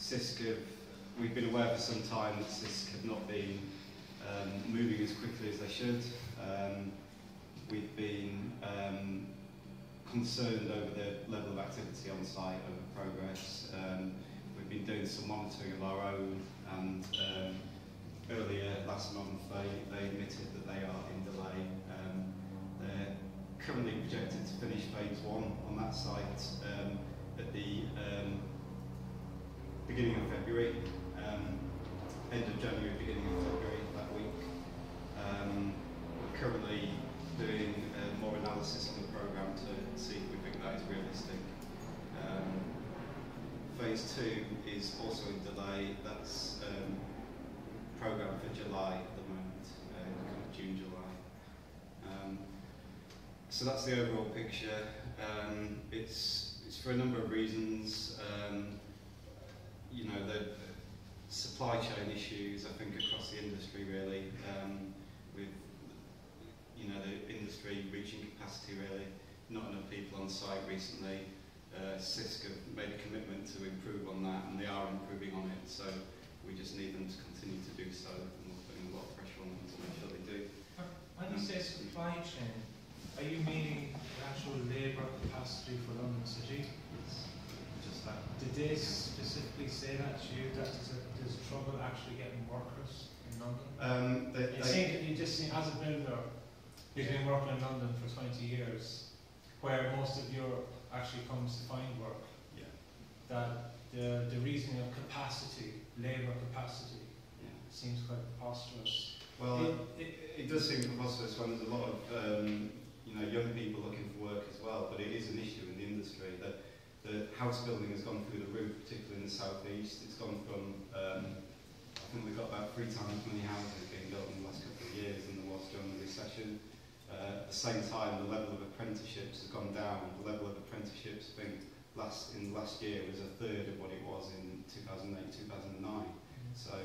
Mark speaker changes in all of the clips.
Speaker 1: Sisk we've been aware for some time that Sisk have not been moving as quickly as they should. We've been concerned over the level of activity on site, over progress. We've been doing some monitoring of our own, and earlier last month they admitted that they are in delay. They're currently projected to finish phase 1 on that site at the beginning of February, end of January, beginning of February that week. We're currently doing more analysis on the programme to see if we think that is realistic. Phase 2 is also in delay. That's programmed for July at the moment, kind of June, July. So that's the overall picture. It's for a number of reasons. You know, the supply chain issues, I think, across the industry really, with the industry reaching capacity really, not enough people on site recently. Sisk have made a commitment to improve on that, and they are improving on it, so we just need them to continue to do so, and we're putting a lot of pressure on them to make sure they do.
Speaker 2: When you say supply chain, are you meaning the actual labour capacity for London City? Just that. Did they specifically say that to you, that there's trouble actually getting workers in London? You just see, as a builder, you've been working in London for 20 years, where most of Europe actually comes to find work.
Speaker 1: Yeah.
Speaker 2: That the reasoning of capacity, labour capacity, seems quite preposterous.
Speaker 1: Well, it does seem preposterous when there's a lot of young people looking for work as well, but it is an issue in the industry that the house building has gone through the roof, particularly in the southeast. It's gone from, I think we've got about 3 times as many houses being built in the last couple of years than there was during the recession. At the same time, the level of apprenticeships has gone down. The level of apprenticeships, I think, in the last year was a third of what it was in 2008, 2009. So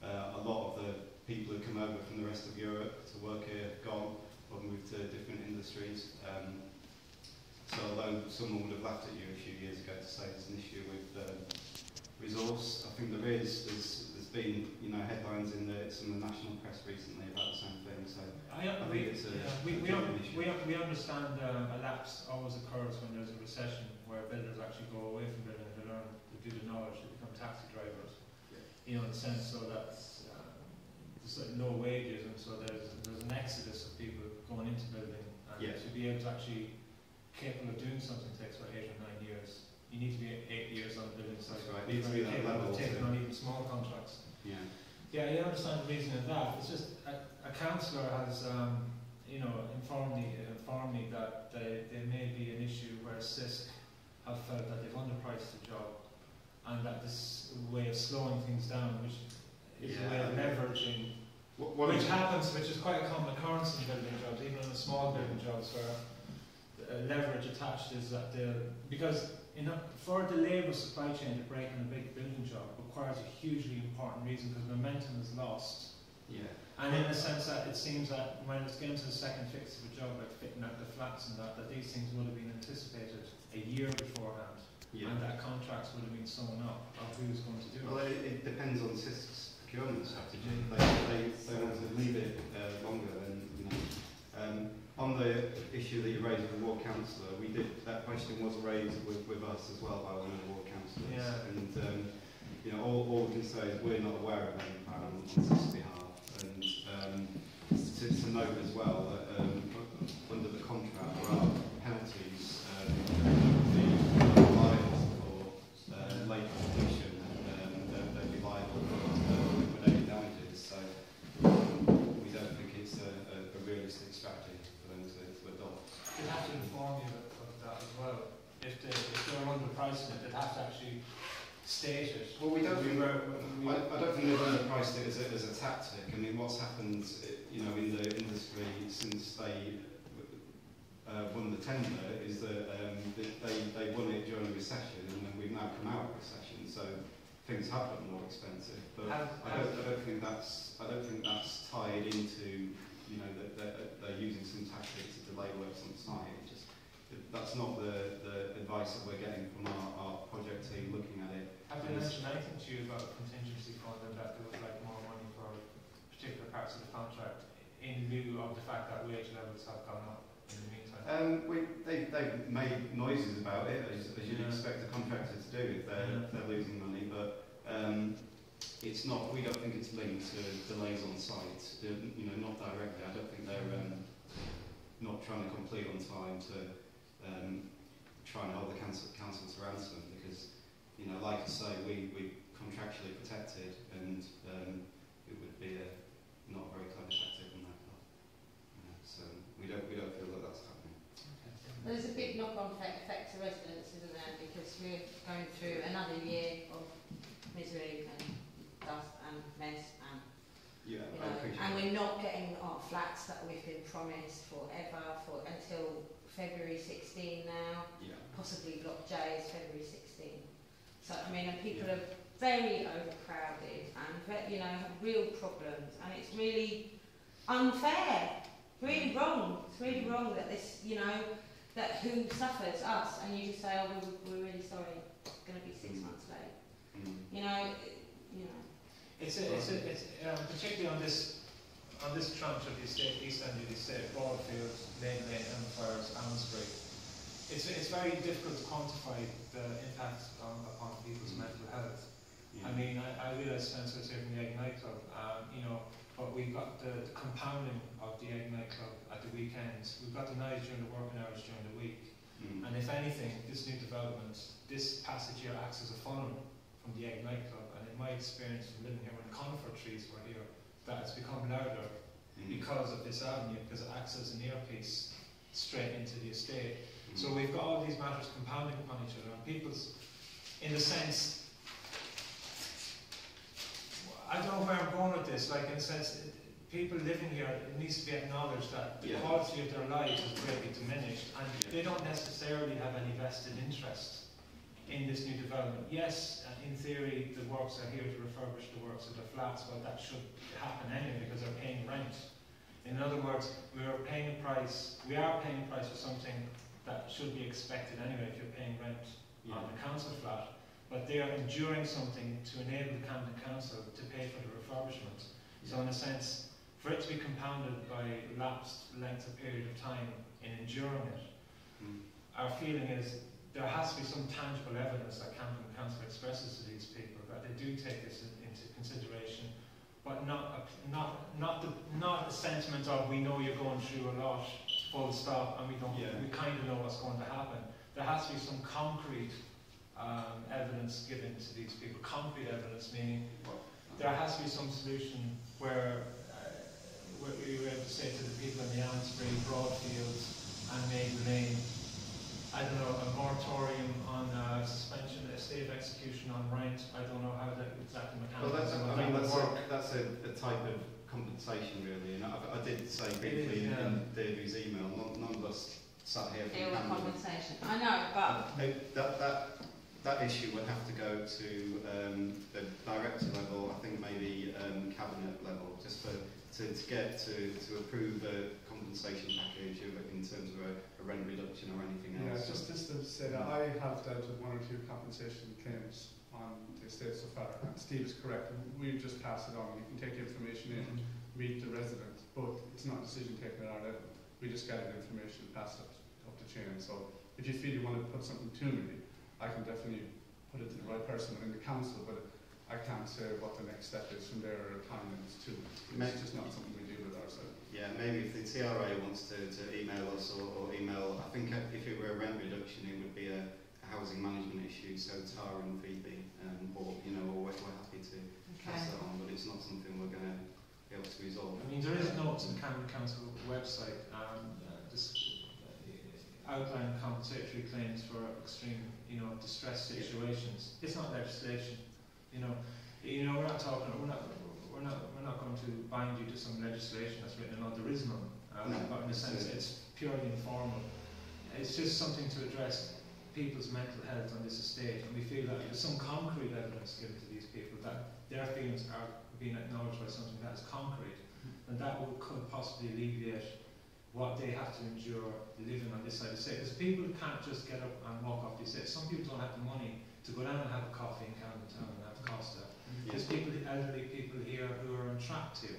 Speaker 1: a lot of the people who come over from the rest of Europe to work here have gone or moved to different industries. So although someone would have laughed at you a few years ago to say there's an issue with resource, I think there's been headlines in some of the national press recently about the same thing. So I think it's
Speaker 2: we understand a lapse always occurs when there's a recession, where builders actually go away from building to learn to do the knowledge to become taxi drivers. Yeah. In the sense so that there's low wages, and so there's an exodus of people going into building, and to be able to actually capable of doing something takes about 8 or 9 years. You need to be 8 years on the building site. Right.
Speaker 1: Need to be that level.
Speaker 2: Taking on even small contracts.
Speaker 1: Yeah.
Speaker 2: Yeah, you understand the reason of that. It's just a councillor has, informed me that there may be an issue where Sisk have felt that they've underpriced the job, and that this way of slowing things down, which is a way of leveraging, which is quite a common occurrence in building jobs, even in the small building jobs, where leverage attached is that because for the labour supply chain to break in a big building job requires a hugely important reason, because momentum is lost. Yeah. And in the sense that it seems that when it's getting to the second fix of a job, like fitting out the flats and that these things would have been anticipated a year beforehand, and that contracts would have been sewn up of who's going to do it.
Speaker 1: Well, it depends on Sisk's procurement strategy. They want to leave it longer than, on the issue that you raised with the ward councillor, that question was raised with us as well by one of the ward councillors. Yeah. And all we can say is we're not aware of any plan on Sisk's behalf. And to note as well that under the contract there are penalties be liable for late completion, they'd be liable for liquidated damages. So we don't think it's a realistic strategy for them to adopt.
Speaker 2: They'd have to inform you of that as well. If they're underpricing it, they'd have to actually state it.
Speaker 1: Well, I don't think they've underpriced it as a tactic. I mean, what's happened, in the industry since they won the tender is that they won it during a recession, and then we've now come out of recession, so things have gotten more expensive. But I don't think that's tied into that they're using some tactics to delay works on site. that's not the advice that we're getting from our project team looking at it.
Speaker 2: Have they mentioned anything to you about a contingency fund and that there was like more money for particular parts of the contract in lieu of the fact that wage levels have gone up in the meantime?
Speaker 1: They've made noises about it, as you'd expect a contractor to do if they're losing money, but it's not. We don't think it's linked to delays on site. Not directly. I don't think they're not trying to complete on time to try and hold the council to ransom, because like I say, we're contractually protected, and it would be not very kind of tactic on that part. So we don't feel that that's happening.
Speaker 3: Well, there's a big knock-on effect to residents, isn't there? Because we're going through another year of misery and dust and mess and and we're not getting our flats that we've been promised forever until February 16 now. Yeah. Possibly Block J is February 16. So I mean, and people are very overcrowded and have real problems, and it's really unfair. Really wrong. It's really wrong that this, that who suffers, us, and you just say, oh, we're really sorry, it's going to be 6 months late.
Speaker 2: It's particularly on this tranche of the estate, east end of the estate, Broadfield, Maiden, Emfires, Amsbury. It's very difficult to quantify the impact upon people's mental health. Yeah. I mean, I realise Spencer's here from the Egg nightclub, but we've got the compounding of the Egg nightclub at the weekends. We've got the nights during the working hours during the week. And if anything, this new development, this passage here acts as a funnel from the Egg nightclub. And in my experience from living here when the conifer trees were here, that it's become louder because of this avenue, because it acts as an earpiece straight into the estate. So we've got all these matters compounding upon each other, and people's, in a sense, I don't know where I'm going with this, like in a sense, people living here, it needs to be acknowledged that the quality of their lives is greatly diminished, and they don't necessarily have any vested interest in this new development. Yes, in theory, the works are here to refurbish the works of the flats, but that should happen anyway because they're paying rent. In other words, we are paying a price for something that should be expected anyway if you're paying rent on the council flat, but they are enduring something to enable the Camden Council to pay for the refurbishment. So in a sense, for it to be compounded by lapsed length of period of time in enduring it, our feeling is there has to be some tangible evidence that Camden Council expresses to these people that they do take this into consideration, but not a sentiment of we know you're going through a lot, full stop, and we kind of know what's going to happen. There has to be some concrete evidence given to these people. Concrete evidence meaning there has to be some solution where we were able to say to the people in the Amsbury, Broadfields and Maiden Lane, I don't know, a moratorium on suspension, a state of execution on rent. I don't know how that exactly mechanism.
Speaker 1: Well, that's a type of compensation, really. And I did say briefly in Deirdre's email, none of us sat here for
Speaker 3: compensation. I know, but
Speaker 1: that issue would have to go to the director level. I think maybe cabinet level, just to approve a compensation package in terms of a rent reduction or anything else.
Speaker 4: Yeah, just to say that I have dealt with 1 or 2 compensation claims on the estate so far, and Steve is correct. We've just passed it on. You can take the information in, meet the resident, but it's not a decision taken at our level. We just gather the information and pass it up the chain. So if you feel you want to put something to me, I can definitely put it to the right person in the council, but I can't say what the next step is from there or timelines to it. It's just not something we deal with ourselves.
Speaker 1: Yeah, maybe if the TRA wants to email us or email, I think if it were a rent reduction, it would be a housing management issue, so Tara and Phoebe, or we're happy to pass that on, but it's not something we're going to be able to resolve.
Speaker 2: I mean, there is notes on the Camden Council website, outline compensatory claims for extreme, distress situations. It's not legislation. We're not talking. We're not going to bind you to some legislation that's written. No, there is none. But in a sense, it's purely informal. It's just something to address people's mental health on this estate, and we feel that there's some concrete evidence given to these people that their feelings are being acknowledged by something that is concrete, and that could possibly alleviate what they have to endure living on this side of the estate. Because people can't just get up and walk off the estate. Some people don't have the money to go down and have a coffee in Camden Town and have Costa. There's people, elderly people here who are entrapped here.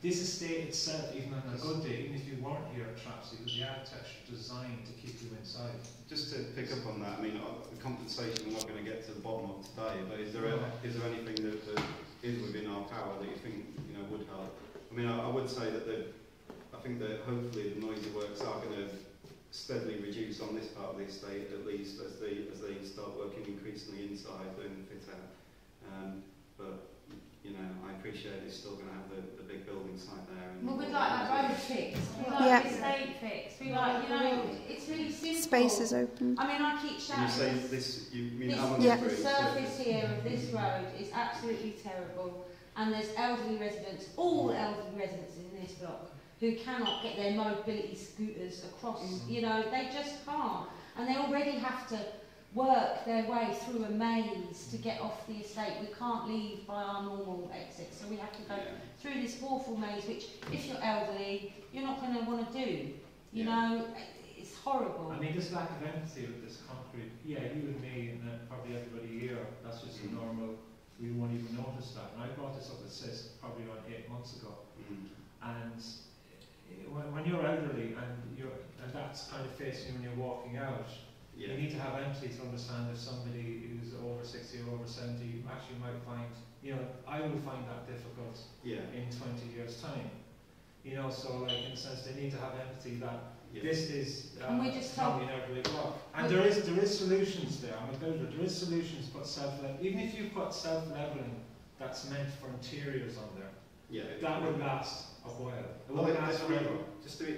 Speaker 2: This estate itself, even on a good day, even if you weren't here, traps you because the architecture is designed to keep you inside.
Speaker 1: Just to pick up on that, I mean, the compensation we're not going to get to the bottom of today, but is there anything that is within our power that you think would help? I mean, I would say that I think that hopefully the noisy works are going to steadily reduce on this part of the estate, at least as they start working increasingly inside doing the fit out. But I appreciate it's still going to have the big building site there. And
Speaker 3: well, we'd like that road fixed. We'd like the estate fixed. We like, it's really simple.
Speaker 5: Spaces open.
Speaker 3: I mean, I keep shouting.
Speaker 1: You say this, you mean
Speaker 3: the surface here of this road is absolutely terrible, and there's elderly residents, all elderly residents in this block, who cannot get their mobility scooters across. They just can't, and they already have to work their way through a maze to get off the estate. We can't leave by our normal exit, so we have to go through this awful maze, which, if you're elderly, you're not going to want to do. You know, it's horrible.
Speaker 2: I mean, this lack of empathy with this concrete, you and me and probably everybody here, that's just a normal, we won't even notice that. And I brought this up at Sisk probably around 8 months ago. And when you're elderly and that's kind of facing you when you're walking out, you need to have empathy to understand if somebody who's over 60 or over 70 actually might find, I will find that difficult in 20 years' time. So like in a sense they need to have empathy that this is probably an elderly block. And there is solutions there. I'm a builder. There is solutions, but even if you put self-leveling that's meant for interiors on there, that would last a while. It won't last forever.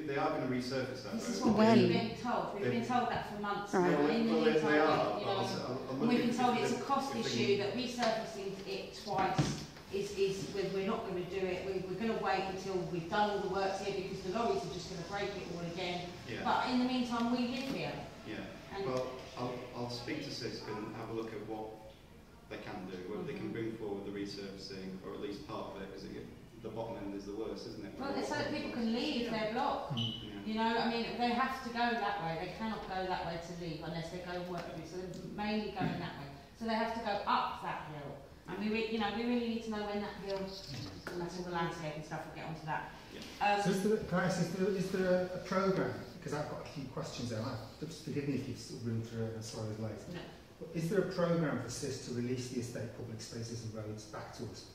Speaker 1: They are going to resurface that.
Speaker 3: This is what we've been told. We've been told that for months now. And we've been told it's a cost issue, that resurfacing it twice we're not going to do it. We're going to wait until we've done all the works here because the lorries are just going to break it all again. But in the meantime, we live here.
Speaker 1: Well, I'll speak to Sisk and have a look at what they can do, whether they can bring forward the resurfacing or at least part of it, because the bottom end is the worst, isn't it?
Speaker 3: Well, it's so that people can leave their block. I mean, they have to go that way. They cannot go that way to leave unless they go work through. So they're mainly going that way. So they have to go up that hill. And we really need to know when that hill. And that's all the landscape and stuff. We'll get onto that.
Speaker 6: So is there a programme? Because I've got a few questions there. Just forgive me if you've sort of run through it and sorry it's late.
Speaker 3: No.
Speaker 6: But is there a programme for Sisk to release the estate public spaces and roads back to us?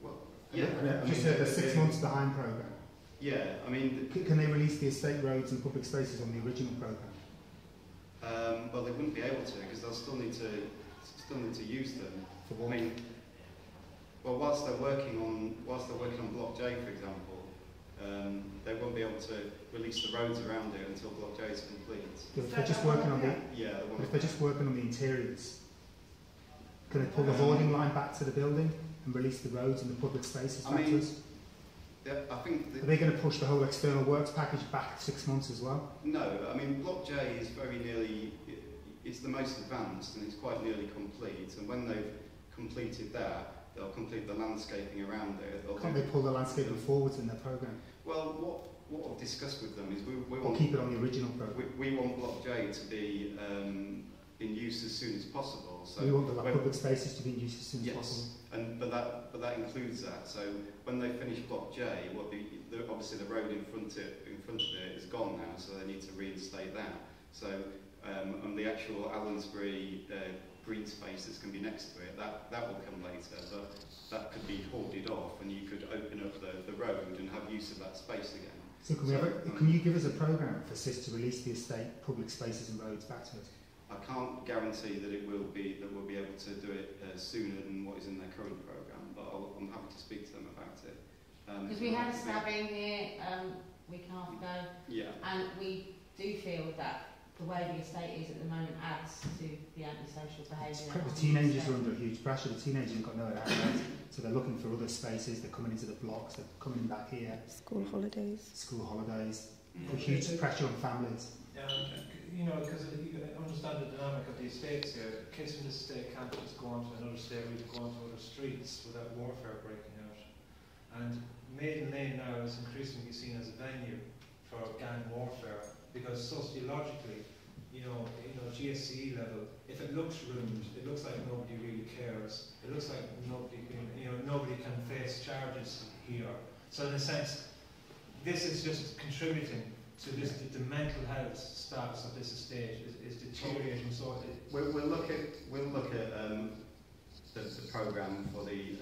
Speaker 1: Well,
Speaker 6: I've just heard a 6 months behind programme.
Speaker 1: Yeah, I mean...
Speaker 6: Can they release the estate roads and public spaces on the original programme?
Speaker 1: Well, they wouldn't be able to, because they'll still need to use them.
Speaker 6: For what?
Speaker 1: I mean, well, whilst they're working on Block J, for example, they won't be able to release the roads around it until Block J is complete.
Speaker 6: If they're just working on if they're just working on the interiors, can they pull the hoarding line back to the building and release the roads and the public spaces back to us?
Speaker 1: I think...
Speaker 6: Are they going to push the whole external works package back 6 months as well?
Speaker 1: No, I mean, Block J is very nearly... It's the most advanced and it's quite nearly complete, and when they've completed that, they'll complete the landscaping around it.
Speaker 6: Can't they pull the landscaping forwards in their programme?
Speaker 1: Well, what I've discussed with them is we
Speaker 6: or
Speaker 1: want...
Speaker 6: keep it on the original programme?
Speaker 1: We want Block J to be in use as soon as possible. So
Speaker 6: we want the public spaces to be in use as soon as possible?
Speaker 1: But that includes that. So when they finish Block J, obviously the road in front of it is gone now, so they need to reinstate that. So and the actual Allensbury green space that's going to be next to it, that will come later, but that could be hoarded off and you could open up the road and have use of that space again.
Speaker 6: So can you give us a programme for Sisk to release the estate, public spaces and roads back to us?
Speaker 1: I can't guarantee that we'll be able to do it sooner than what is in their current programme, but I'm happy to speak to them about it.
Speaker 3: Because we had a stabbing here a week and a half ago, and we do feel that the way the estate is at the moment adds to the antisocial behaviour.
Speaker 6: The teenagers are under huge pressure. The teenagers have got nowhere out, so they're looking for other spaces. They're coming into the blocks. They're coming back here.
Speaker 5: School holidays.
Speaker 6: Huge pressure on families.
Speaker 2: Because you understand the dynamic of the estates here. Kids from this estate can't just go on to another estate or go on to other streets without warfare breaking out. And Maiden Lane now is increasingly seen as a venue for gang warfare, because sociologically, GSCE level, if it looks ruined, it looks like nobody really cares. It looks like nobody can face charges here. So in a sense, this is just contributing to this. The mental health status of this estate is deteriorating. So
Speaker 1: we'll look at the programme for the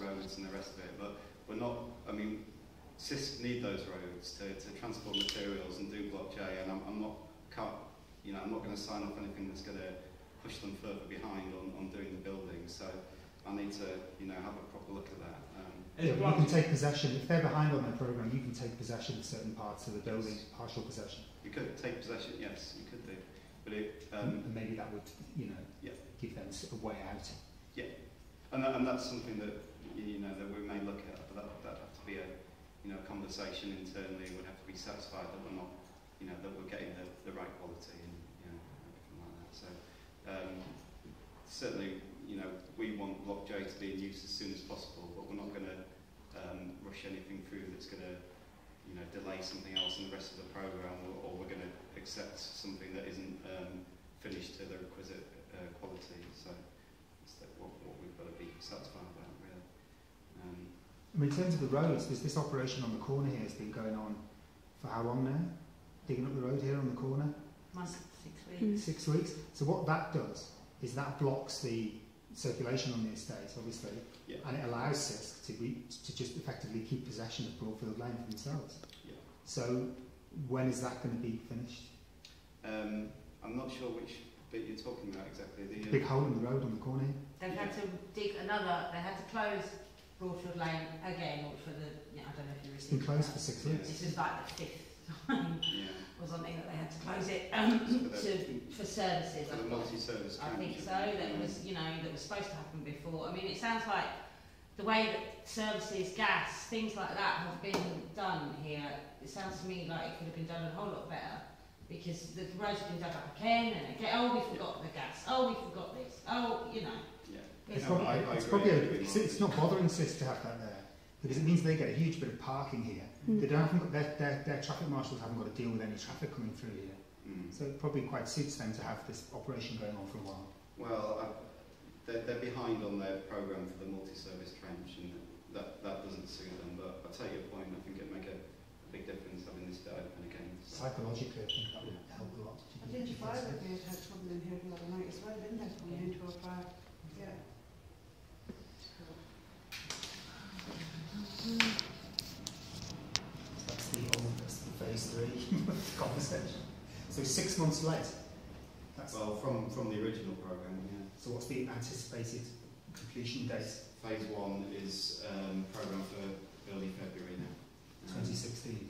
Speaker 1: roads and the rest of it, but we're not. I mean, Sisk need those roads to transport materials and do Block J, and I'm not going to sign off anything that's going to push them further behind on doing the building. So I need to have a proper look at that.
Speaker 6: You can take possession, if they're behind on their programme, you can take possession of certain parts of the building, partial possession.
Speaker 1: You could take possession, yes, you could do. But
Speaker 6: and maybe that would, give them a way out.
Speaker 1: Yeah, and that's something that, that we may look at, but that'd have to be a conversation internally, and we'd have to be satisfied that we're not, that we're getting the right quality and, everything like that. So, certainly, we want Block J to be in use as soon as possible, but we're not going to rush anything through that's going to, delay something else in the rest of the programme, or we're going to accept something that isn't finished to the requisite quality. So that's what we've got to be satisfied about, really.
Speaker 6: In terms of the roads, this operation on the corner here has been going on for how long now? Digging up the road here on the corner?
Speaker 3: 6 weeks.
Speaker 6: 6 weeks. So what that does is that blocks the circulation on the estate, obviously, and it allows Sisk to just effectively keep possession of Broadfield Lane for themselves.
Speaker 1: Yeah.
Speaker 6: So when is that going to be finished?
Speaker 1: I'm not sure which bit you're talking about exactly.
Speaker 6: The big hole in the road on the corner here?
Speaker 3: They've had to dig another, they had to close Broadfield Lane again, or for the, I don't know if you received.
Speaker 6: It's been closed for 6 weeks.
Speaker 3: This is like the 5th time or something that they had to close it for services.
Speaker 1: For the multi-service.
Speaker 3: I think so. That was, that was supposed to happen before. I mean, it sounds like the way that services, gas, things like that have been done here. It sounds to me like it could have been done a whole lot better, because the roads have been dug up again and again. Oh, we forgot the gas. Oh, we forgot this. Oh,
Speaker 1: Yeah.
Speaker 6: It's not bothering Sisk to have that there, because it means they get a huge bit of parking here. They haven't got, their traffic marshals haven't got to deal with any traffic coming through here. So it probably quite suits them to have this operation going on for a while.
Speaker 1: Well, they're behind on their programme for the multi-service trench, and that doesn't suit them. But I take your point. I think it'd make a big difference having this bit open again. So.
Speaker 6: Psychologically, I think that would help a lot.
Speaker 7: I did find that we had trouble in here the other night as well, didn't they? Coming into a fire. Yeah.
Speaker 6: That's the phase 3 conversation. So 6 months late.
Speaker 1: Well, from the original programme, yeah.
Speaker 6: So what's the anticipated completion date?
Speaker 1: Phase 1 is programmed for early February now.
Speaker 6: 2016.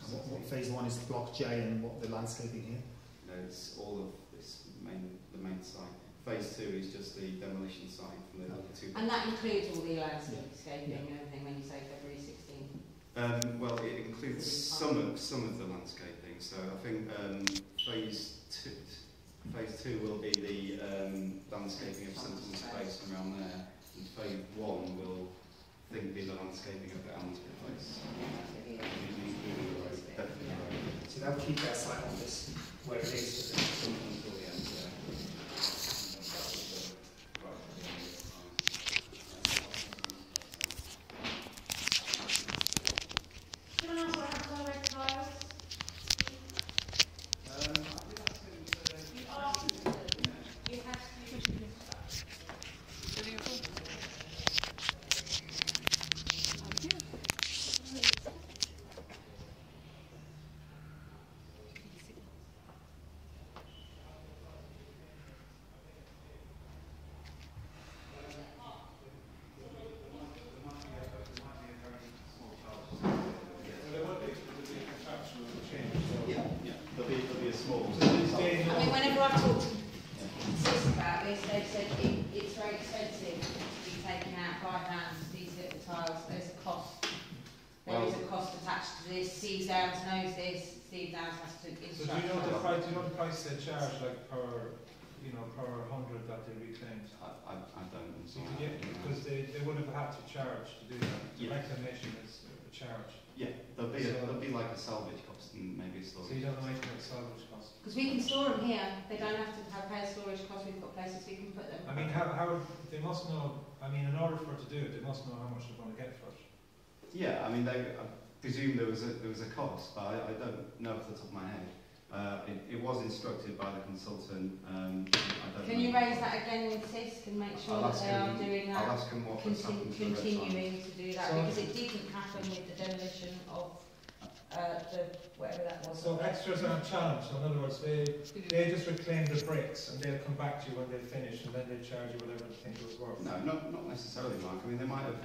Speaker 6: And what phase 1 is Block J, and what the landscaping here?
Speaker 1: No, it's all of this the main site. Phase 2 is just the demolition site from the two.
Speaker 3: And that includes all the landscaping and everything when you say February 16?
Speaker 1: Well, it includes some of the landscaping. So I think phase 2 will be the landscaping of Sentinel Space around there, and phase 1 will be the landscaping of the Amnesty Place. Definitely.
Speaker 6: So they'll keep their site on this where it is until the end.
Speaker 2: They charge like per 100 that they reclaimed.
Speaker 1: I don't.
Speaker 2: Because they would have had to charge to do that. The reclamation is a charge.
Speaker 1: Yeah, there'll be like a salvage cost and maybe a storage.
Speaker 2: So you don't know anything about salvage cost?
Speaker 3: Because we can store them here. They don't have to pay a storage cost. We've got places we can put them.
Speaker 2: I mean, how they must know. I mean, in order for it to do it, they must know how much they're going to get for it.
Speaker 1: Yeah, I mean, I presume there was a cost, but I don't know off the top of my head. It was instructed by the consultant.
Speaker 3: Can you raise that again with Sisk and make sure that they are doing that?
Speaker 1: I'll ask them what
Speaker 3: continuing to do that, because it didn't happen with the demolition of the whatever that was.
Speaker 2: So extras aren't challenged. So in other words, they just reclaim the bricks and they'll come back to you when they finish, and then they charge you whatever they think it was worth.
Speaker 1: No, not necessarily, Mark. I mean, they might have.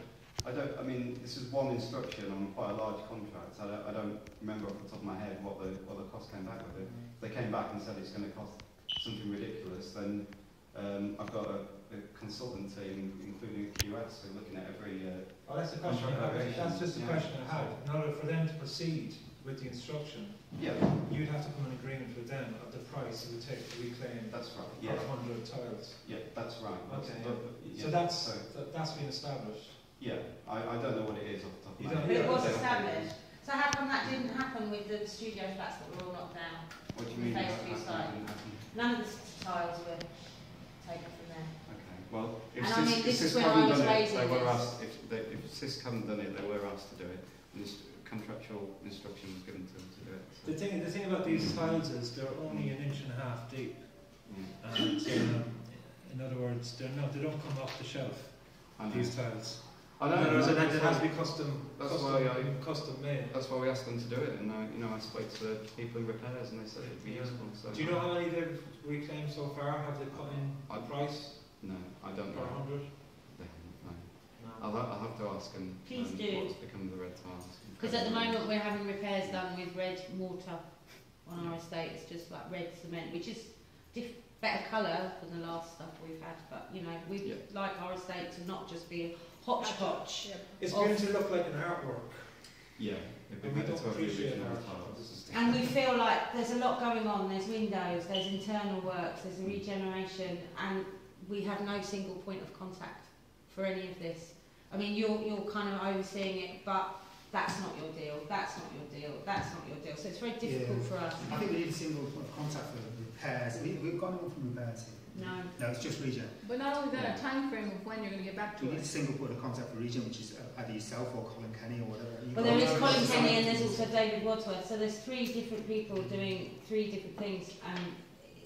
Speaker 1: I mean, this is one instruction on quite a large contract. I don't remember off the top of my head what the cost came back with it. If they came back and said it's going to cost something ridiculous, then I've got a consultant team, including QS, who are looking at every.
Speaker 2: Well, that's the question. That's just the question I had. In order for them to proceed with the instruction, you'd have to come in agreement with them of the price it would take to reclaim.
Speaker 1: That's right.
Speaker 2: Yeah. 100 tiles.
Speaker 1: Yeah, that's right.
Speaker 2: Okay. So that's been established.
Speaker 1: Yeah, I don't know what it is off the top of my head.
Speaker 3: But it was established. So how come that didn't happen with the studio flats that were all knocked down?
Speaker 1: What do you mean?
Speaker 3: None of the tiles were taken from there.
Speaker 1: Okay. Well, if
Speaker 3: this is when I was raising
Speaker 1: they were asked, if Sisk hadn't done it, they were asked to do it. And this contractual instruction was given to them to do it. So.
Speaker 2: The thing about these tiles is they're only 1.5 inches deep, and in other words, they don't come off the shelf. These tiles.
Speaker 1: I know.
Speaker 2: So that has to be custom made.
Speaker 1: That's why we asked them to do it, and I spoke to the people in repairs, and they said it'd be useful. So.
Speaker 2: Do you know how many they've reclaimed so far? Have they put in a price?
Speaker 1: No, I don't know.
Speaker 2: 100?
Speaker 1: They haven't. No. I'll have to ask them.
Speaker 3: Please do.
Speaker 1: What's become of the red tiles?
Speaker 3: Because at the moment we're having repairs done with red mortar on our estate. It's just like red cement, which is better colour than the last stuff we've had. But we like our estate to not just be a hodgepodge.
Speaker 2: It's going to look like an artwork.
Speaker 1: Yeah,
Speaker 2: we don't appreciate
Speaker 3: and we feel like there's a lot going on. There's windows, there's internal works, there's a regeneration, and we have no single point of contact for any of this. I mean, you're kind of overseeing it, but that's not your deal. That's not your deal. That's not your deal. So it's very difficult for us.
Speaker 6: I think we need a single point of contact for repairs. We've got anyone from repairs here. No, it's just regen.
Speaker 8: But not only that, a time frame of when you're going to get back to
Speaker 6: we
Speaker 8: it.
Speaker 6: need a single point of contact for regen, which is either yourself or Colin Kenny or whatever.
Speaker 3: Well, there is Colin Kenny and there's also David Wadsworth. So there's 3 different people doing 3 different things, and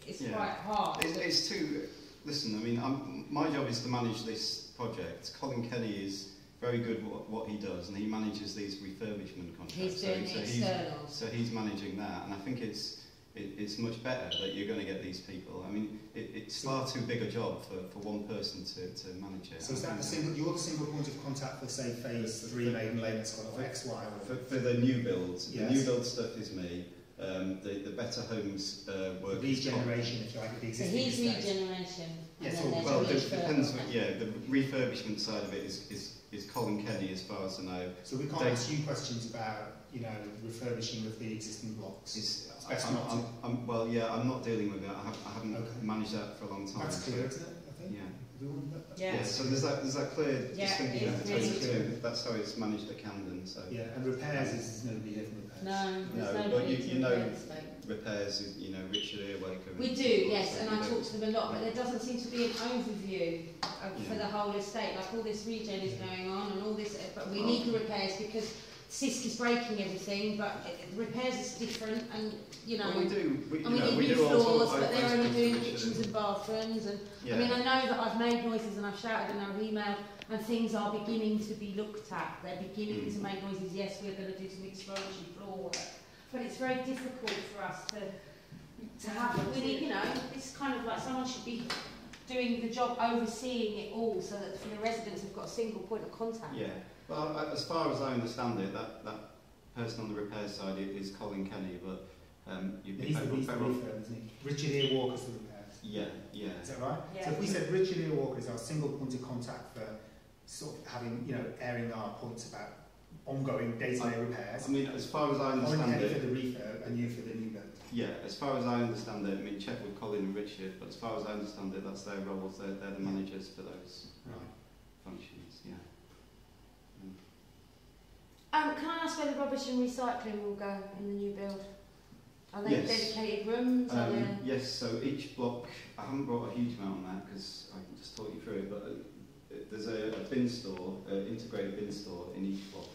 Speaker 3: it's quite hard.
Speaker 1: It's too. Listen, I mean, my job is to manage this project. Colin Kenny is very good at what he does, and he manages these refurbishment contracts.
Speaker 3: He's doing the externals.
Speaker 1: So he's managing that, and I think it's much better that you're going to get these people. I mean, it's far too big a job for one person to manage it.
Speaker 6: So is that you're the single point of contact for, say, phase 3 Maiden Lane that's got X, Y, or...
Speaker 1: For the new builds. Yes. The new build stuff is me. The Better Homes work.
Speaker 6: Regeneration, if you like, the existing.
Speaker 3: So he's regeneration.
Speaker 6: Yes,
Speaker 1: well, it depends. The refurbishment side of it is Colin Kenny, as far as I know.
Speaker 6: So we can't ask you questions about refurbishing of the existing blocks. I'm not dealing with it. I haven't managed that for a long time. That's clear, isn't it? I think.
Speaker 1: Yeah. So there's that clear distinction between the two. That's how it's managed at Camden. So.
Speaker 6: Yeah, and repairs is nobody here from repairs.
Speaker 3: No,
Speaker 1: but you know repairs. Richard Earwaker.
Speaker 3: We do, yes, and I talk to them a lot, but there doesn't seem to be an overview for the whole estate. Like all this regen is going on, and all this, but we need the repairs because Sisk is breaking everything, but repairs is different, and
Speaker 1: Well, we do. We
Speaker 3: need
Speaker 1: do
Speaker 3: floors, but they're only doing kitchens and bathrooms, and
Speaker 1: yeah.
Speaker 3: I mean, I know that I've made noises and I've shouted and I've emailed, and things are beginning to be looked at. They're beginning to make noises. Yes, we're going to do some exploratory floor work, but it's very difficult for us to have. We need, it's kind of like someone should be doing the job, overseeing it all, so that for the residents have got a single point of contact.
Speaker 1: Yeah. Well, as far as I understand it, that person on the repair side is Colin Kenny, but
Speaker 6: he's the refurb, isn't he? Richard Earwalker's the repairs.
Speaker 1: Yeah.
Speaker 6: Is that right?
Speaker 3: Yeah.
Speaker 6: So if we said Richard Earwalker is our single point of contact for sort of having, airing our points about ongoing day-to-day repairs.
Speaker 1: I mean, as far as I understand it,
Speaker 6: for the refurb and you for the new build.
Speaker 1: Yeah, as far as I understand it, I mean, check with Colin and Richard, but as far as I understand it, that's their roles. They're the managers for those functions. Yeah.
Speaker 3: Can I where the rubbish and recycling will go in the new build? Are they
Speaker 1: Yes.
Speaker 3: dedicated rooms? Are they...
Speaker 1: Yes, so each block, I haven't brought a huge amount on that because I can just talk you through it, but there's a bin store, integrated bin store in each block,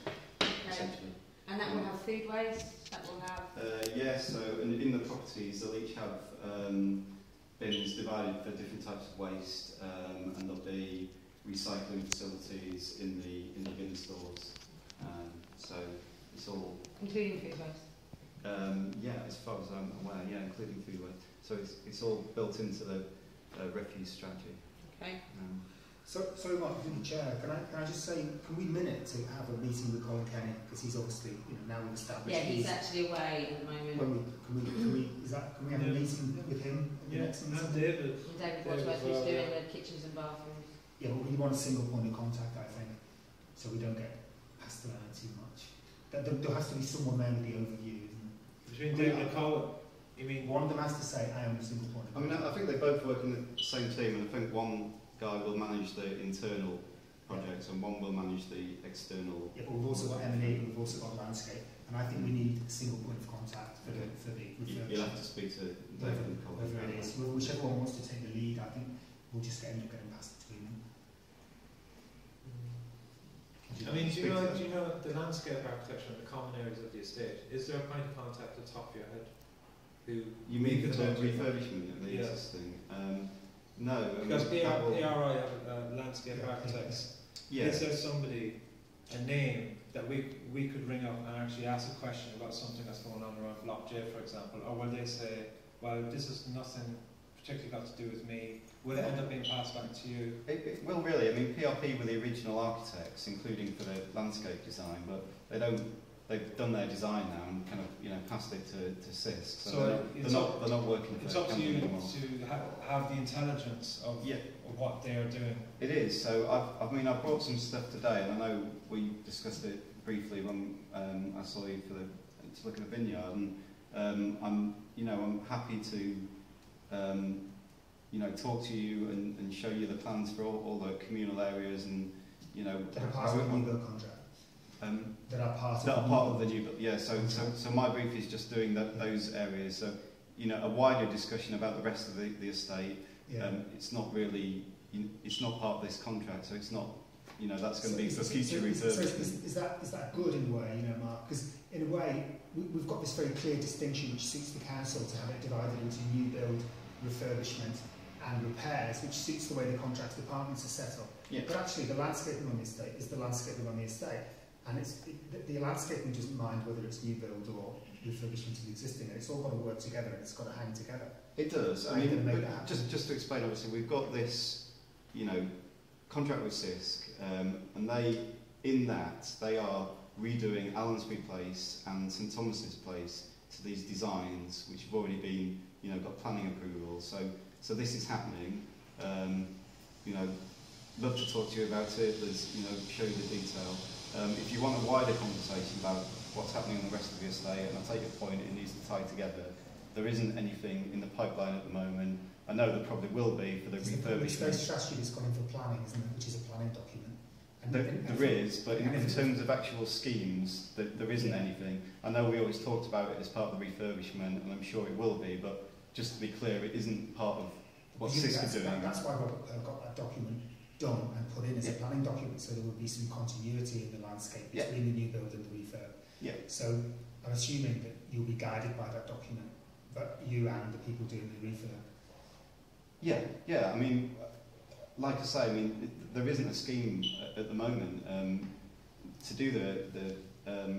Speaker 1: essentially.
Speaker 3: And that will have food waste? That will have...
Speaker 1: Yeah, so in the properties they'll each have bins divided for different types of waste, and there'll be recycling facilities in the bin stores. So it's all...
Speaker 3: Including food waste?
Speaker 1: Yeah, as far as I'm aware, yeah, including food waste. So it's all built into the refuse strategy.
Speaker 3: Okay.
Speaker 6: Sorry, Mark, through the chair. Can I just say, can we minute to have a meeting with Colin Kenny, because he's obviously, now we've established.
Speaker 3: Yeah, he's actually away at the moment.
Speaker 6: Can we have a meeting with him? At the next meeting?
Speaker 2: And David.
Speaker 3: David Wadsworth, who's doing the kitchens and bathrooms.
Speaker 6: Yeah, but we want a single point of contact, I think, so we don't get passed around too much. There has to be someone there with the overview, isn't there?
Speaker 2: Between David and Colin, you mean?
Speaker 6: One of them has to say, I am a single point of
Speaker 1: I mean,
Speaker 6: contact.
Speaker 1: I think they both work in the same team, and I think one guy will manage the internal projects and one will manage the external.
Speaker 6: Yeah, but we've also got M&E, we've also got landscape, and I think we need a single point of contact for the refurbishment.
Speaker 1: You'll have to speak to David and Colin.
Speaker 6: Whether it is, whichever one wants to take the lead, I think we'll just end up getting passed between them.
Speaker 2: I mean, do you know the landscape architecture and the common areas of the estate? Is there a point of contact at the top of your head?
Speaker 1: You mean for the refurbishment of the existing? No.
Speaker 2: Because PRI have landscape architects.
Speaker 1: Yeah.
Speaker 2: Is there somebody, a name, that we could ring up and actually ask a question about something that's going on around Block J, for example? Or will they say, well, this is nothing particularly got to do with me? Will it end up being passed back to you?
Speaker 1: It will really. I mean, PRP were the original architects, including for the landscape design, but they've done their design now and kind of passed it to Sisk. So they're not working for.
Speaker 2: It's up to you
Speaker 1: anymore.
Speaker 2: to have the intelligence of what they are doing.
Speaker 1: It is. So I brought some stuff today, and I know we discussed it briefly when I saw you to look at the vineyard, and I'm happy to talk to you and show you the plans for all the communal areas and
Speaker 6: That are part of the new build contract. That are part of
Speaker 1: the new build. Yeah. So my brief is just doing those areas. So a wider discussion about the rest of the estate.
Speaker 6: Yeah.
Speaker 1: It's not really. It's not part of this contract, so it's not. That's going to be for future refurbishment.
Speaker 6: Is that good in a way, Mark? Because in a way, we've got this very clear distinction which suits the council to have it divided into new build, refurbishment, and repairs, which suits the way the contract departments are set up.
Speaker 1: Yeah.
Speaker 6: But actually, the landscaping on the estate is the landscaping on the estate, and the landscaping doesn't mind whether it's new build or refurbishment of the existing, and it's all got to work together and it's got to hang together.
Speaker 1: It does. I mean, just to explain, obviously, we've got this, contract with Sisk, and they are redoing Allensby Place and St Thomas's Place to these designs, which have already been, got planning approval. So this is happening. Love to talk to you about it. There's, show you the detail. If you want a wider conversation about what's happening on the rest of the estate, and I take your point, it needs to tie together. There isn't anything in the pipeline at the moment. I know there probably will be for the refurbishment.
Speaker 6: There's a strategy that's gone in for planning, isn't it? Which is a planning document.
Speaker 1: There is, but in terms of actual schemes, there isn't anything. I know we always talked about it as part of the refurbishment, and I'm sure it will be, but just to be clear, it isn't part of what Sisk are doing.
Speaker 6: That's why Robert got that document done and put in as a planning document, so there would be some continuity in the landscape between the new build and the refurb. Yeah. So I'm assuming that you'll be guided by that document, but you and the people doing the refurb.
Speaker 1: Yeah. I mean, like I say, there isn't a scheme at the moment to do the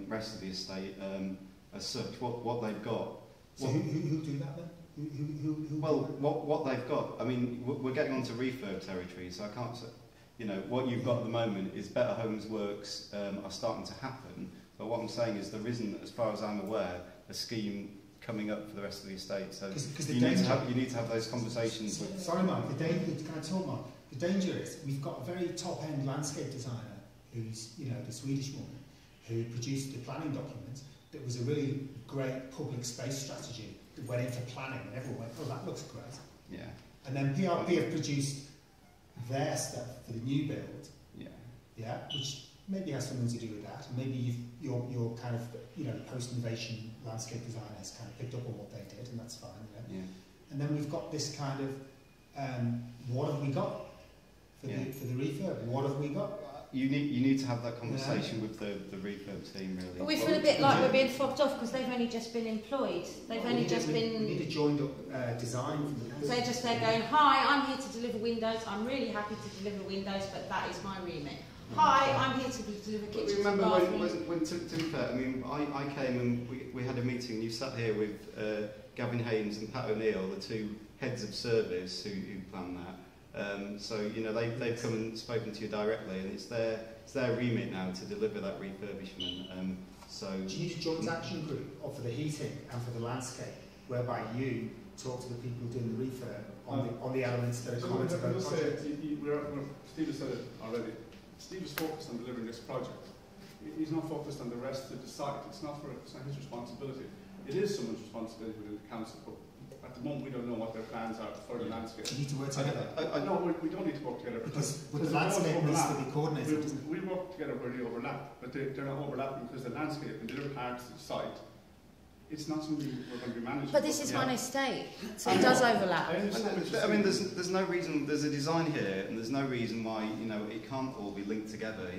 Speaker 1: rest of the estate as such. What they've got.
Speaker 6: So who'll do that then?
Speaker 1: What they've got. I mean, we're getting onto refurb territory, so I can't say. What you've got at the moment is Better Homes works are starting to happen. But what I'm saying is there isn't, as far as I'm aware, a scheme coming up for the rest of the estate. So you need to have those conversations with.
Speaker 6: Sorry, Mark. Can I talk, Mark? The danger is we've got a very top-end landscape designer who's, the Swedish woman, who produced the planning document that was a really great public space strategy that went into planning, and everyone went, "Oh, that looks great."
Speaker 1: Yeah.
Speaker 6: And then PRP have produced their stuff for the new build.
Speaker 1: Yeah.
Speaker 6: Yeah, which maybe has something to do with that. Maybe your kind of, you know, post-innovation landscape design has kind of picked up on what they did, and that's fine. You know?
Speaker 1: Yeah.
Speaker 6: And then we've got this kind of, what have we got for the refurb? What have we got?
Speaker 1: You need to have that conversation with the refurb team, really.
Speaker 3: But we feel a bit like we're being fobbed off because they've only just been employed. They've only just been.
Speaker 6: We need a joined up design from the council.
Speaker 3: So they're going, hi, I'm here to deliver windows. I'm really happy to deliver windows, but that is my remit. Hi, I'm here to deliver kitchens.
Speaker 1: Remember
Speaker 3: and
Speaker 1: when to be fair, I mean, I came and we had a meeting and you sat here with Gavin Haynes and Pat O'Neill, the two heads of service who planned that. So, you know, they've come and spoken to you directly, and it's their remit now to deliver that refurbishment. So
Speaker 6: do you need a joint action group for the heating and for the landscape, whereby you talk to the people doing the refurb on the elements that are common to both projects?
Speaker 4: Steve has said it already. Steve is focused on delivering this project. He's not focused on the rest of the site. It's not his responsibility. It is someone's responsibility within the council, but at the moment we don't know what their plans are for the landscape.
Speaker 6: You need to work together.
Speaker 4: No, we don't need to work together
Speaker 6: because the landscape needs to be coordinated.
Speaker 4: We work together where they overlap, but they're not overlapping because the landscape and the other parts of the site, it's not something we're going to be managing.
Speaker 3: But this is one estate, so it does overlap.
Speaker 1: I mean, there's no reason. There's a design here, and there's no reason why, you know, it can't all be linked together.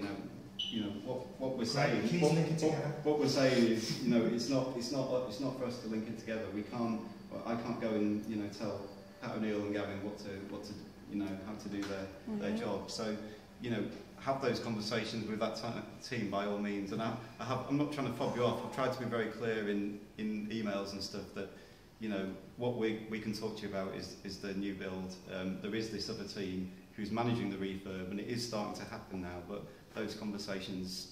Speaker 1: You know what we're saying. What we're saying is, you know, it's not for us to link it together. We can't. I can't go and, you know, tell Pat O'Neill and Gavin what to you know, how to do their job. So, you know, have those conversations with that team by all means. And I'm not trying to fob you off. I've tried to be very clear in emails and stuff that, you know, what we can talk to you about is the new build. There is this other team who's managing the refurb, and it is starting to happen now. But those conversations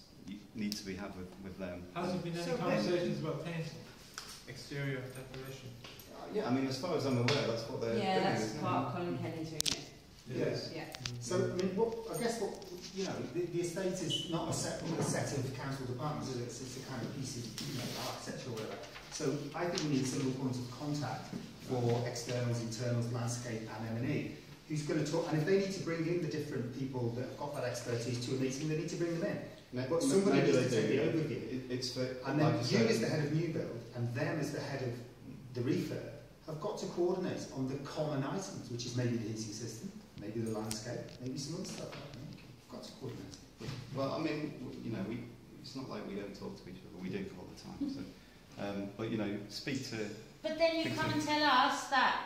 Speaker 1: need to be had with them.
Speaker 2: Has there been any conversations about painting, exterior decoration?
Speaker 1: Yeah, I mean, as far as I'm aware, that's what they're doing.
Speaker 3: Yeah, that's part of Colin Kelly's remit.
Speaker 6: Yes.
Speaker 3: Yeah.
Speaker 6: So, I mean, I guess you know, the estate is not a set of council departments, is it? It's a kind of piece of, you know, architecture or whatever. So I think we need a single point of contact for externals, internals, landscape and M&E. Who's going to talk, and if they need to bring in the different people that have got that expertise to a meeting, they need to bring them in. But somebody needs to take the overview. And then you as the head of new build, and them as the head of the refurb, have got to coordinate on the common items, which is maybe the heating system, maybe the landscape, maybe some other stuff. You've got to coordinate.
Speaker 1: Well, I mean, you know, it's not like we don't talk to each other. We do all the time. So, but you know, speak to.
Speaker 3: But then you come and tell us that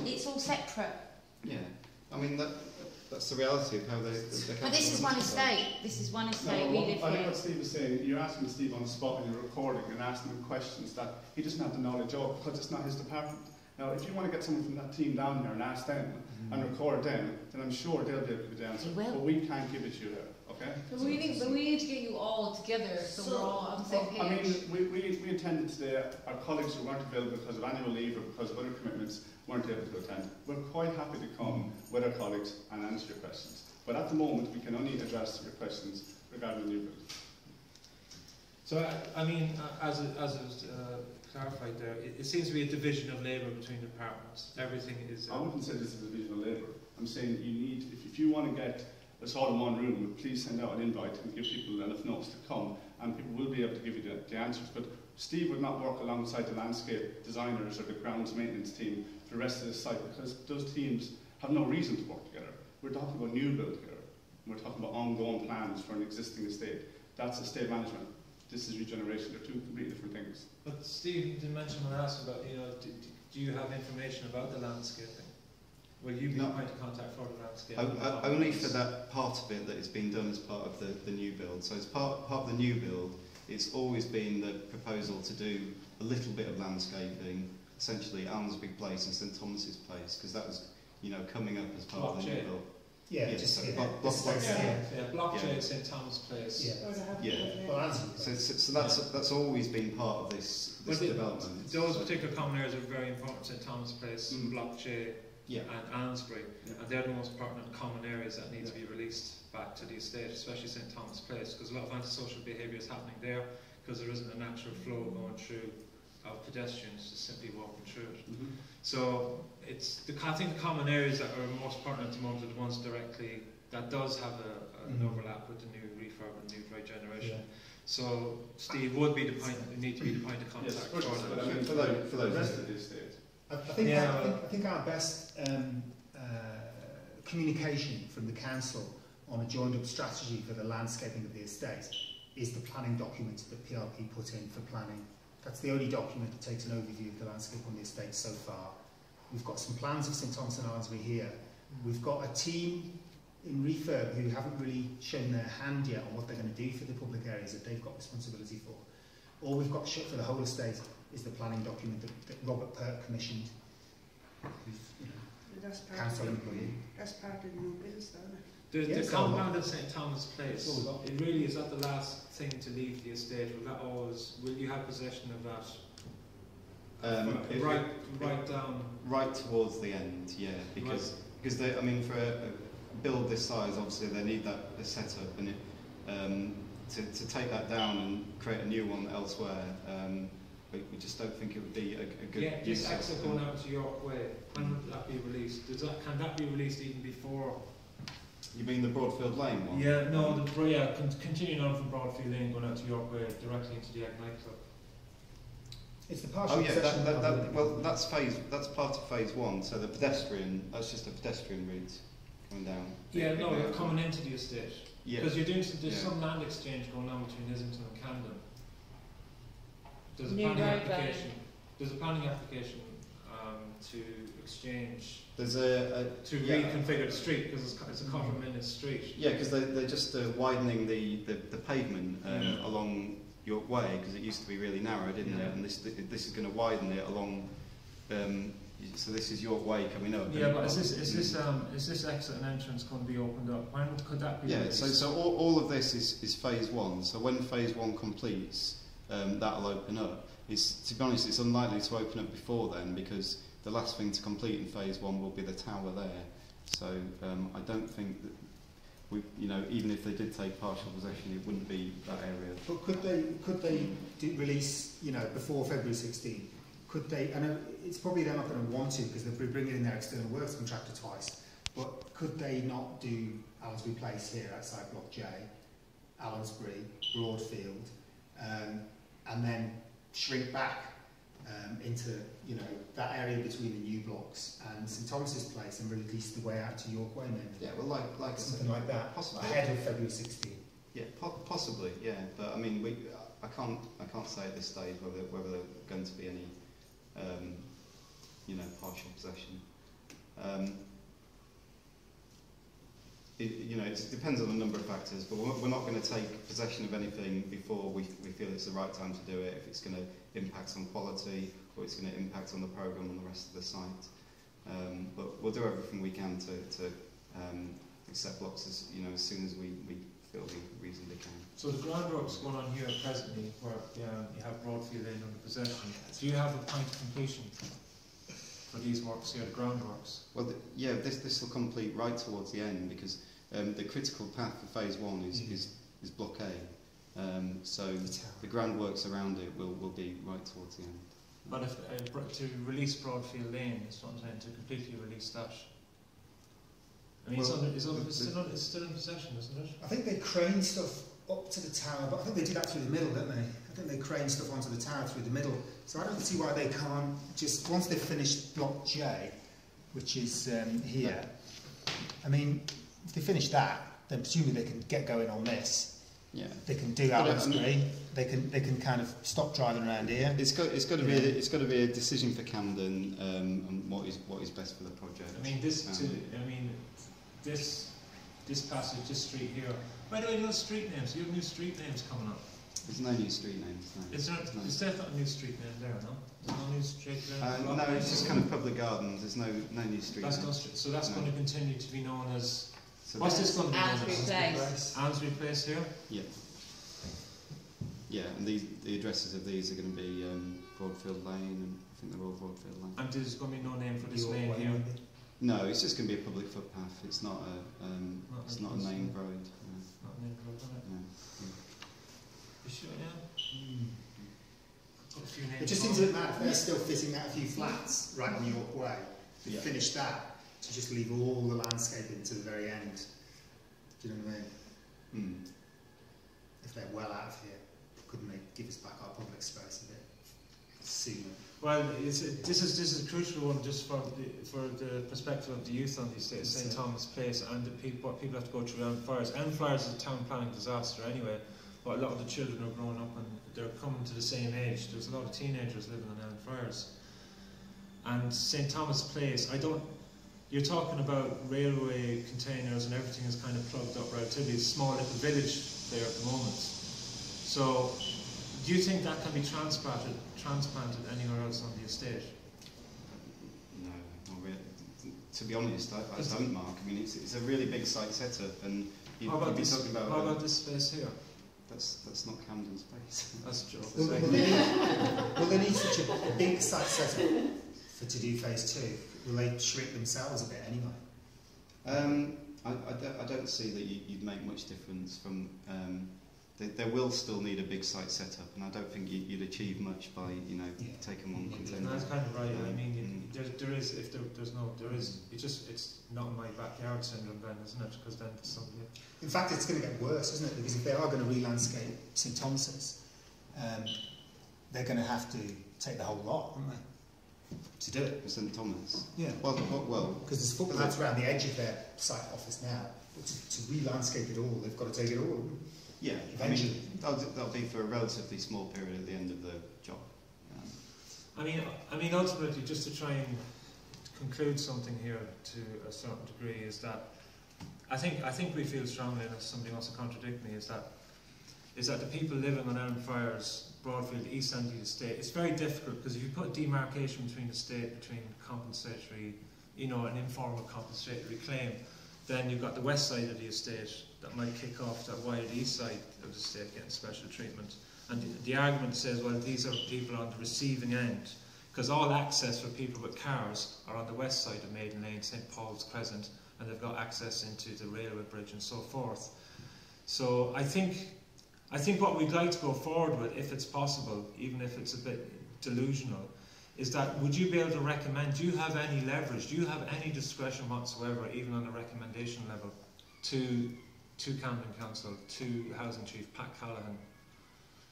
Speaker 3: it's all separate.
Speaker 1: Yeah, I mean that's the reality of how they.
Speaker 3: But this is one estate. This is one estate. We live here.
Speaker 4: I think what Steve was saying, you're asking Steve on the spot when you're recording and asking him questions that he doesn't have the knowledge of because it's not his department. Now, if you want to get someone from that team down there and ask them and record them, then I'm sure they'll be able to give the answer. But we can't give it to you there, okay?
Speaker 8: But we need to get you all together so we're all on the same page.
Speaker 4: I mean, we attended today. Our colleagues who weren't available because of annual leave or because of other commitments weren't able to attend. We're quite happy to come with our colleagues and answer your questions. But at the moment, we can only address your questions regarding the new build.
Speaker 2: So, I mean, as it was clarified there, it seems to be a division of labour between departments. Everything is.
Speaker 4: I wouldn't say this is a division of labour. I'm saying you need, if you want to get us all in one room, please send out an invite and give people enough notice to come, and people will be able to give you the answers. But Steve would not work alongside the landscape designers or the grounds maintenance team for the rest of the site because those teams have no reason to work together. We're talking about new build here. We're talking about ongoing plans for an existing estate. That's estate management. This is regeneration. They're two completely different things.
Speaker 2: But Steve, you did mention when I asked about, you know, do you have information about the landscaping? Will you be point of contact for the landscape?
Speaker 1: Only for that part of it that is being done as part of the new build. So as part of the new build, it's always been the proposal to do a little bit of landscaping, essentially Almsbury Place and St Thomas's Place, because that was, you know, coming up as part of the new build.
Speaker 6: Yeah,
Speaker 2: Block J at St Thomas Place.
Speaker 1: So that's always been part of this development.
Speaker 2: Those particular common areas are very important. St Thomas Place, Block J, and Almsbury, and they're the most important common areas that need to be released back to the estate, especially St Thomas Place, because a lot of antisocial behaviour is happening there because there isn't a natural flow going through of pedestrians just simply walking through it. So it's I think the common areas that are most pertinent at the moment are the ones directly that does have an overlap with the new refurb and new regeneration. So Steve would be need to be the point of contact for that.
Speaker 1: For those rest of the estate.
Speaker 6: I think our best communication from the council on a joined up strategy for the landscaping of the estate is the planning document that PRP put in for planning. That's the only document that takes an overview of the landscape on the estate so far. We've got some plans of St Thomas and Arnsbury here. We've got a team in refurb who haven't really shown their hand yet on what they're going to do for the public areas that they've got responsibility for. All we've got for the whole estate is the planning document that Robert Perk commissioned.
Speaker 7: That's part
Speaker 6: Council
Speaker 7: of
Speaker 6: employee.
Speaker 7: That's part of the new bills, though, isn't it?
Speaker 2: The compound at St Thomas Place, it really is that the last thing to leave the estate. Will you have possession of that?
Speaker 1: Right towards the end, yeah, because they, I mean, for a build this size, obviously they need that setup, and to take that down and create a new one elsewhere, we just don't think it would be a good use.
Speaker 2: This exit going out to York Way, when would that be released? Can that be released even before?
Speaker 1: You mean the Broadfield Lane one?
Speaker 2: Yeah, no, continuing on from Broadfield Lane, going out to York Way, directly into the Egg nightclub.
Speaker 6: It's the partial
Speaker 1: that's part of phase 1. So that's just a pedestrian route coming down.
Speaker 2: Yeah, no, you're coming into the estate.
Speaker 1: Yeah.
Speaker 2: Because there's some land exchange going on between Islington and Camden. There's a planning application to exchange.
Speaker 1: There's
Speaker 2: reconfigure the street because it's a $250,000 street.
Speaker 1: Yeah, because they're just widening the pavement along York Way, because it used to be really narrow, didn't it? And this is going to widen it along. So this is York Way coming up.
Speaker 2: Yeah, but is this exit and entrance going to be opened up? When could that be?
Speaker 1: Yeah, so all of this is phase 1. So when phase 1 completes, that'll open up. To be honest, it's unlikely to open up before then, because the last thing to complete in phase 1 will be the tower there. So I don't think that even if they did take partial possession, it wouldn't be that area.
Speaker 6: But could they release before February 16? Could they? I know it's probably they're not going to want to, because they'll be bringing in their external works contractor twice. But could they not do Allensbury Place here outside Block J, Allensbury, Broadfield, and then shrink back into that area between the new blocks and St Thomas's Place, and release the way out to York Way, maybe?
Speaker 1: Yeah, well, like
Speaker 6: something like that, possibly ahead of February 16.
Speaker 1: Yeah, possibly. Yeah, but I mean, I can't say at this stage whether there are going to be any partial possession. It depends on a number of factors, but we're not going to take possession of anything before we feel it's the right time to do it, if it's going to impact on quality or it's going to impact on the programme and the rest of the site. But we'll do everything we can to accept blocks as soon as we feel we reasonably can.
Speaker 2: So the groundwork's going on here presently, where you have Broadfield Lane under possession. Do you have a point of completion for these works here, the groundworks?
Speaker 1: Well, this will complete right towards the end, because the critical path for phase 1 is Block A. So the groundworks around it will be right towards the end.
Speaker 2: But if to release Broadfield Lane, is what I'm saying, to completely release that. I mean, it's still in possession, isn't it?
Speaker 6: I think they crane stuff up to the tower, but I think they do that through the middle, don't they? I think they crane stuff onto the tower through the middle. So I don't see why they can't just, once they've finished Block J, which is here, I mean, if they finish that, then presumably they can get going on this.
Speaker 1: Yeah.
Speaker 6: They can do Allensbury. They can kind of stop driving around here.
Speaker 1: It's got to be a decision for Camden and what is best for the project.
Speaker 2: I mean, this passage, this street here. By the way, those street names. You have new street names coming up.
Speaker 1: There's no new street names. No.
Speaker 2: Is there not a new street name there? No. There's no new street name.
Speaker 1: No, it's just kind of public gardens. There's no new street names.
Speaker 2: So that's going to continue to be known as. What's this going to be known as? Allensbury Place here?
Speaker 1: Yeah. Yeah, and the addresses of these are going to be Broadfield Lane, and I think they're all Broadfield Lane.
Speaker 2: And there's going to be no name for this lane here?
Speaker 1: No, it's just going to be a public footpath. It's not a named road. No.
Speaker 2: Not a named road, is it?
Speaker 1: No.
Speaker 2: You sure, yeah?
Speaker 6: It just seems a bit mad if they're still fitting out a few flats right on York Way. They finish that to just leave all the landscaping to the very end. Do you know what I mean? If they're well out of here, couldn't they give us back our public space a bit sooner?
Speaker 2: Well, this is a crucial one just for the perspective of the youth on these days. St Thomas Place and what people have to go through Elm Friars. Elm Friars is a town planning disaster anyway, but a lot of the children are growing up and they're coming to the same age. There's a lot of teenagers living on Elm Friars. And St Thomas Place, you're talking about railway containers and everything is kind of plugged up relatively. It's a small little village there at the moment. So, do you think that can be transplanted anywhere else on the estate?
Speaker 1: No, not really. To be honest, I don't, Mark. I mean, it's a really big site setup, and you'd be talking about.
Speaker 2: How about this space here?
Speaker 1: That's not Camden space.
Speaker 2: That's a joke.
Speaker 6: Will they need such a big site setup to do phase 2? Will they shrink themselves a bit anyway?
Speaker 1: I don't see that you'd make much difference from. They will still need a big site setup, and I don't think you'd achieve much by taking one container.
Speaker 2: That's kind of right. I mean, there is it's not in my backyard syndrome then, isn't it? Because then something.
Speaker 6: In fact, it's going to get worse, isn't it? Because if they are going to re-landscape St Thomas's, they're going to have to take the whole lot, aren't they? To do it.
Speaker 1: For St Thomas.
Speaker 6: Yeah.
Speaker 1: Well,
Speaker 6: because there's footpaths around the edge of their site office now. But to re-landscape it all, they've got to take it all.
Speaker 1: Yeah, eventually. That'll be for a relatively small period at the end of the job.
Speaker 2: I mean, ultimately, just to try and conclude something here to a certain degree, is that I think we feel strongly, and if somebody wants to contradict me, is that the people living on Elm Friars, Broadfield, East End of the estate, it's very difficult because if you put a demarcation between the estate, between compensatory, an informal compensatory claim, then you've got the west side of the estate that might kick off that wider east side of the estate getting special treatment. And the argument says, well, these are people on the receiving end, because all access for people with cars are on the west side of Maiden Lane, St Paul's Crescent, and they've got access into the railway bridge and so forth. So I think what we'd like to go forward with, if it's possible, even if it's a bit delusional, is that would you be able to recommend, do you have any leverage, do you have any discretion whatsoever, even on a recommendation level, to Camden Council, to Housing Chief Pat Callaghan?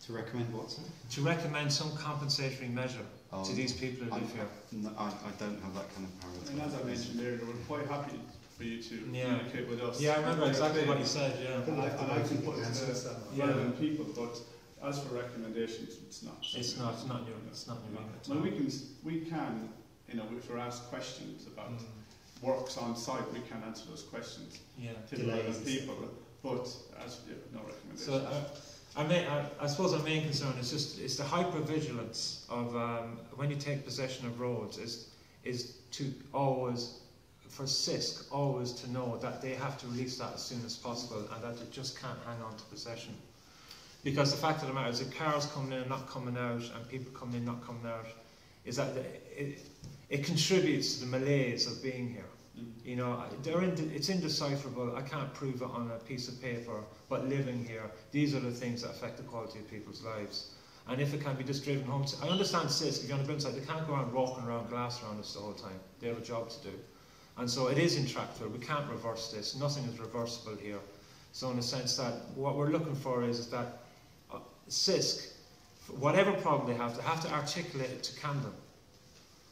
Speaker 1: To recommend what, sir?
Speaker 2: To recommend some compensatory measure to these people who live here.
Speaker 1: No, I don't have that kind of power.
Speaker 4: And as I mentioned earlier, we're quite happy for you to communicate with us.
Speaker 2: Yeah, I remember exactly what he said, yeah.
Speaker 4: And I can put it to the relevant people, but as for recommendations, it's not. It's not
Speaker 2: new at
Speaker 4: well,
Speaker 2: all.
Speaker 4: we can, if we're asked questions about works on site, we can answer those questions to the relevant people, but as no recommendations.
Speaker 2: So, I suppose our main concern is the hypervigilance of when you take possession of roads is to always, for Sisk, always to know that they have to release that as soon as possible and that they just can't hang on to possession. Because the fact of the matter is that cars coming in and not coming out and people coming in not coming out, is that it contributes to the malaise of being here. It's indecipherable. I can't prove it on a piece of paper, but living here, these are the things that affect the quality of people's lives. And if it can be just driven home, I understand Sisk, if you're on the building site, they can't go around walking around glass around us the whole time. They have a job to do. And so it is intractable. We can't reverse this. Nothing is reversible here. So in a sense that what we're looking for is that Sisk, whatever problem they have to articulate it to Camden.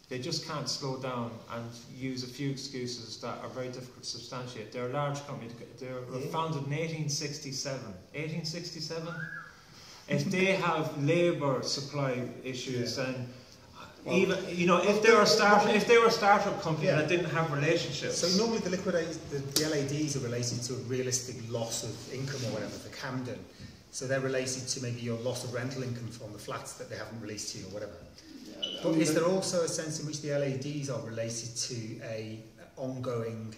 Speaker 2: They just can't slow down and use a few excuses that are very difficult to substantiate. They're a large company. They were founded in 1867. 1867? If they have labour supply issues, then if they were a startup company that didn't have relationships.
Speaker 6: So normally the LADs are related to a realistic loss of income or whatever for Camden. So they're related to maybe your loss of rental income from the flats that they haven't released to you or whatever. But is there also a sense in which the LADs are related to a ongoing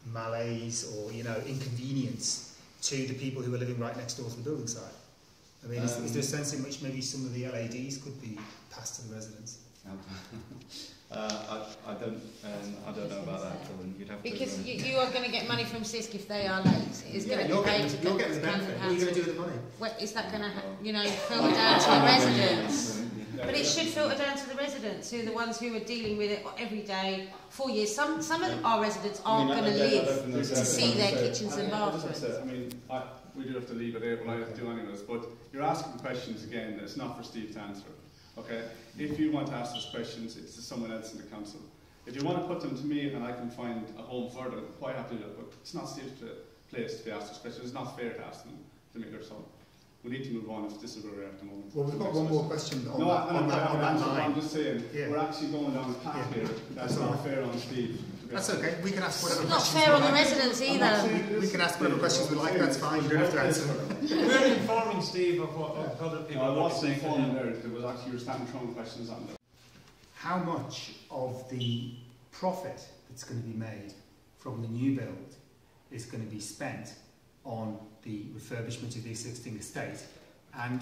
Speaker 6: malaise or inconvenience to the people who are living right next door to the building site? I mean, is there a sense in which maybe some of the LADs could be passed to the residents?
Speaker 1: I don't know about that, Phil. You'd have
Speaker 3: because
Speaker 1: to.
Speaker 3: You are going to get money from Sisk if they are late. It's going to be paid to
Speaker 6: you're getting the benefit. What are you going to do with the money?
Speaker 3: Is that going to, filter down to the residents? But it should filter down to the residents, who are the ones who are dealing with it every day, 4 years. Some of our residents aren't going to live to see their kitchens and bathrooms.
Speaker 4: We do have to leave it there, but I have to do anyways. But you're asking questions again that it's not for Steve to answer. Okay? If you want to ask those questions, it's to someone else in the council. If you want to put them to me and I can find a home for them, quite happy to do that. But it's not Steve's place to be asked those questions. It's not fair to ask them to me or so. We need to move on if this is where we're at the moment.
Speaker 6: Well, we've got one more question on that line.
Speaker 4: I'm just saying, we're actually going down a path here that's not fair on Steve.
Speaker 6: That's okay. We can ask whatever
Speaker 3: questions.
Speaker 6: Not
Speaker 3: fair on the residents either.
Speaker 6: We can ask whatever questions we like. That's fine. You don't have to answer.
Speaker 2: We're informing Steve of what other people
Speaker 4: are saying. There was actually you were starting throwing questions on there.
Speaker 6: How much of the profit that's going to be made from the new build is going to be spent on the refurbishment of the existing estate? And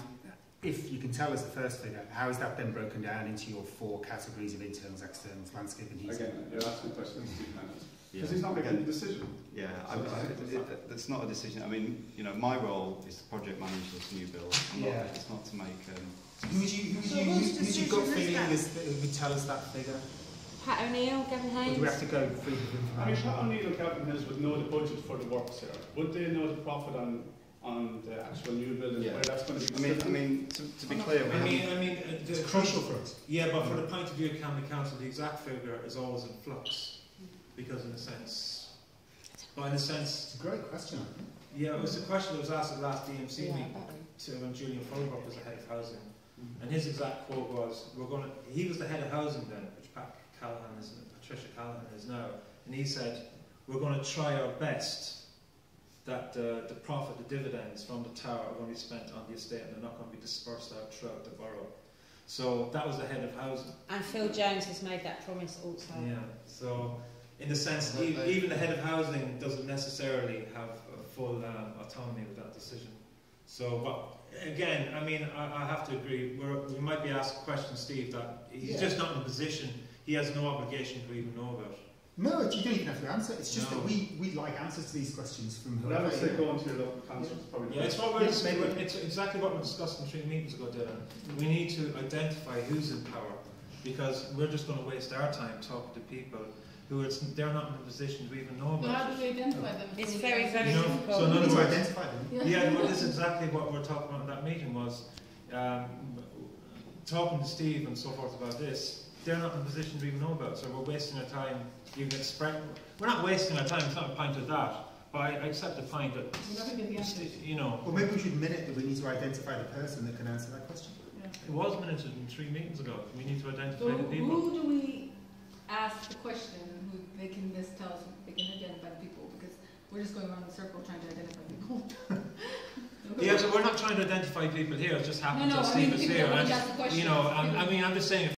Speaker 6: if you can tell us the first figure, how is that then broken down into your 4 categories of internals, externals, landscape and heating?
Speaker 4: Again, you're asking questions, Steve. Because he's not making a decision.
Speaker 1: Yeah, that's not a decision. I mean, you know, my role is to project manage this new build. It's not to make.
Speaker 6: Who's your gut feeling would tell us that figure?
Speaker 3: Pat O'Neill, Gavin Haynes.
Speaker 6: Or do we have to go through the information?
Speaker 4: I mean, Pat O'Neill and Gavin Haynes would know the budget for the works here. Would they know the profit on the actual new building? Where that's going to be?
Speaker 1: I mean, to be clear,
Speaker 6: it's crucial for us.
Speaker 2: Yeah, but from the point of view of Camden Council, the exact figure is always in flux. Because in a sense,
Speaker 6: it's a great question. I think.
Speaker 2: Yeah, it was a question that was asked at the last DMC meeting when Julian Fulbrook was the head of housing, and his exact quote was, he was the head of housing then, which Patricia Callahan is now, and he said, we're going to try our best that the profit, the dividends from the tower are going to be spent on the estate and they're not going to be dispersed out throughout the borough. So that was the head of housing.
Speaker 3: And Phil Jones has made that promise also.
Speaker 2: Yeah, so in the sense, even the head of housing doesn't necessarily have full autonomy with that decision. So, but again, I mean, I have to agree, we might be asked questions, Steve, that he's just not in a position, he has no obligation to even know about.
Speaker 6: No, you don't even have to answer. It's just that we'd like answers to these questions from whoever.
Speaker 4: Let's say go on to your local council.
Speaker 2: It's what we're it's exactly what we discussed in 3 meetings ago, Dylan. We need to identify who's in power, because we're just going to waste our time talking to people who they're not in a position to even know about.
Speaker 8: Well, how do we identify them?
Speaker 3: It's very, very difficult.
Speaker 2: So in other words,
Speaker 6: identify them.
Speaker 2: Yeah, well, this is exactly what we're talking about in that meeting was talking to Steve and so forth about this. They're not in a position to even know about it, so we're wasting our time even we're not wasting our time, it's not a point of that, but I accept the point that, you know...
Speaker 6: Well, maybe we should minute that we need to identify the person that can answer that question.
Speaker 2: Yeah. It was minuted in 3 meetings ago. We need to identify the people.
Speaker 8: Who do we ask the question, who they can just tell us, they can identify the people, because we're just going around in a circle trying to identify people.
Speaker 2: Yeah, so we're not trying to identify people here, it just happens that Steve is here. And, you know, I mean, I'm just saying,